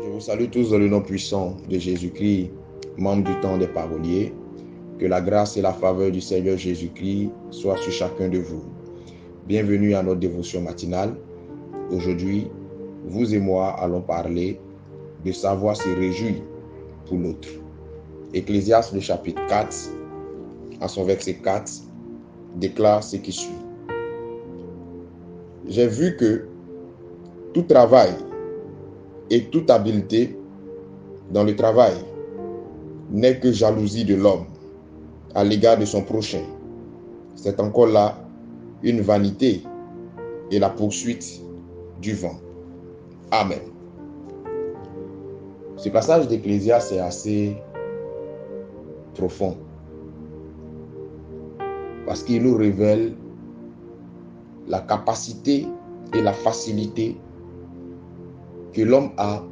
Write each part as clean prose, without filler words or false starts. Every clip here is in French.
Je vous salue tous dans le nom puissant de Jésus-Christ, membre du temps des paroliers. Que la grâce et la faveur du Seigneur Jésus-Christ soient sur chacun de vous. Bienvenue à notre dévotion matinale. Aujourd'hui, vous et moi allons parler de savoir se réjouir pour l'autre. Ecclésiaste, le chapitre 4, à son verset 4, déclare ce qui suit. J'ai vu que tout travail et toute habileté dans le travail n'est que jalousie de l'homme à l'égard de son prochain. C'est encore là une vanité et la poursuite du vent. Amen. Ce passage d'Ecclésiaste est assez profond parce qu'il nous révèle la capacité et la facilité que l'homme a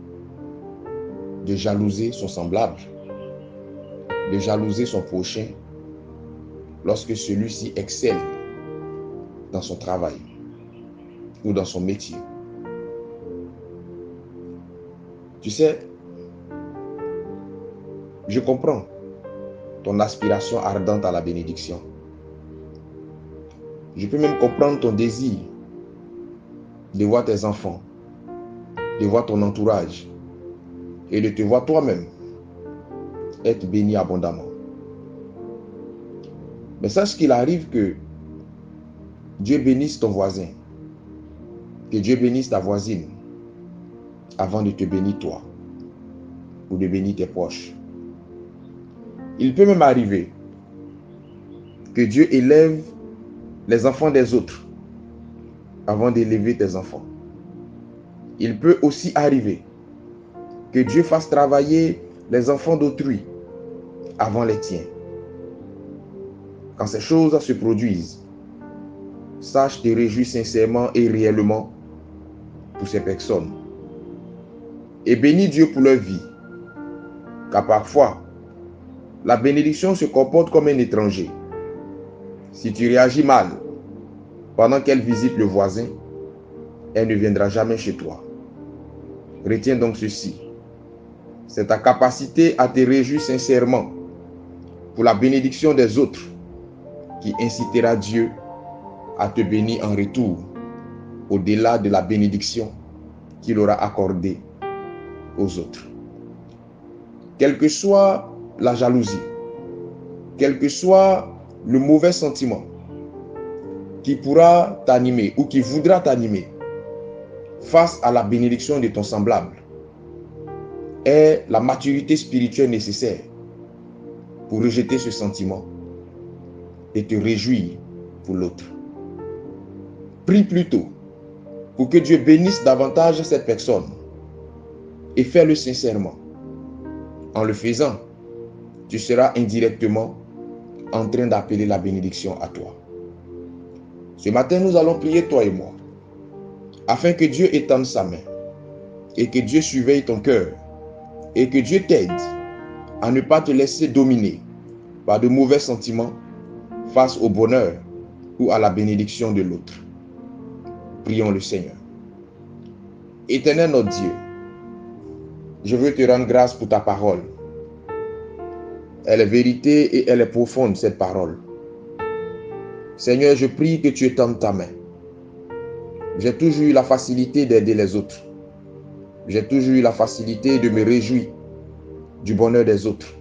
de jalouser son semblable, de jalouser son prochain lorsque celui-ci excelle dans son travail ou dans son métier. Tu sais, je comprends ton aspiration ardente à la bénédiction. Je peux même comprendre ton désir de voir tes enfants, de voir ton entourage et de te voir toi-même être béni abondamment. Mais sache qu'il arrive que Dieu bénisse ton voisin, que Dieu bénisse ta voisine avant de te bénir toi ou de bénir tes proches. Il peut même arriver que Dieu élève les enfants des autres avant d'élever tes enfants. Il peut aussi arriver que Dieu fasse travailler les enfants d'autrui avant les tiens. Quand ces choses se produisent, sache te réjouir sincèrement et réellement pour ces personnes. Et bénis Dieu pour leur vie. Car parfois, la bénédiction se comporte comme un étranger. Si tu réagis mal pendant qu'elle visite le voisin, elle ne viendra jamais chez toi. Retiens donc ceci. C'est ta capacité à te réjouir sincèrement pour la bénédiction des autres qui incitera Dieu à te bénir en retour, au-delà de la bénédiction qu'il aura accordée aux autres. Quelle que soit la jalousie, quel que soit le mauvais sentiment qui pourra t'animer ou qui voudra t'animer face à la bénédiction de ton semblable, est la maturité spirituelle nécessaire pour rejeter ce sentiment et te réjouir pour l'autre. Prie plutôt pour que Dieu bénisse davantage cette personne et fais-le sincèrement. En le faisant, tu seras indirectement en train d'appeler la bénédiction à toi. Ce matin, nous allons prier toi et moi afin que Dieu étende sa main et que Dieu surveille ton cœur et que Dieu t'aide à ne pas te laisser dominer par de mauvais sentiments face au bonheur ou à la bénédiction de l'autre. Prions le Seigneur. Éternel notre Dieu, je veux te rendre grâce pour ta parole. Elle est vérité et elle est profonde, cette parole. Seigneur, je prie que tu étendes ta main. J'ai toujours eu la facilité d'aider les autres. J'ai toujours eu la facilité de me réjouir du bonheur des autres.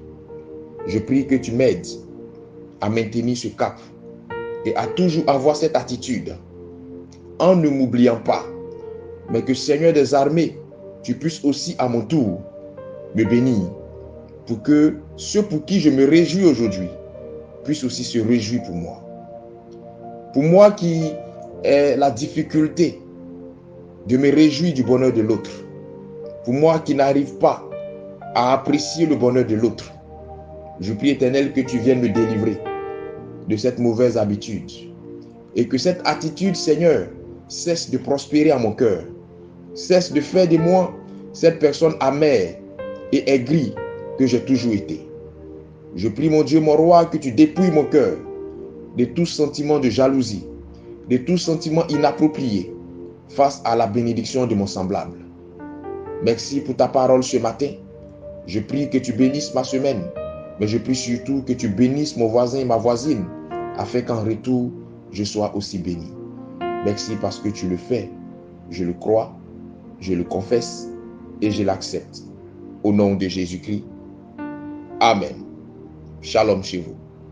Je prie que tu m'aides à maintenir ce cap et à toujours avoir cette attitude en ne m'oubliant pas, mais que Seigneur des armées, tu puisses aussi à mon tour me bénir pour que ceux pour qui je me réjouis aujourd'hui puissent aussi se réjouir pour moi. Pour moi qui ai la difficulté de me réjouir du bonheur de l'autre, pour moi qui n'arrive pas à apprécier le bonheur de l'autre, je prie Éternel que tu viennes me délivrer de cette mauvaise habitude et que cette attitude, Seigneur, cesse de prospérer à mon cœur, cesse de faire de moi cette personne amère et aigrie que j'ai toujours été. Je prie mon Dieu, mon roi, que tu dépouilles mon cœur de tout sentiment de jalousie, de tout sentiment inapproprié face à la bénédiction de mon semblable. Merci pour ta parole ce matin. Je prie que tu bénisses ma semaine, mais je prie surtout que tu bénisses mon voisin et ma voisine, afin qu'en retour, je sois aussi béni. Merci parce que tu le fais. Je le crois, je le confesse et je l'accepte. Au nom de Jésus-Christ. Amen. Shalom chez vous.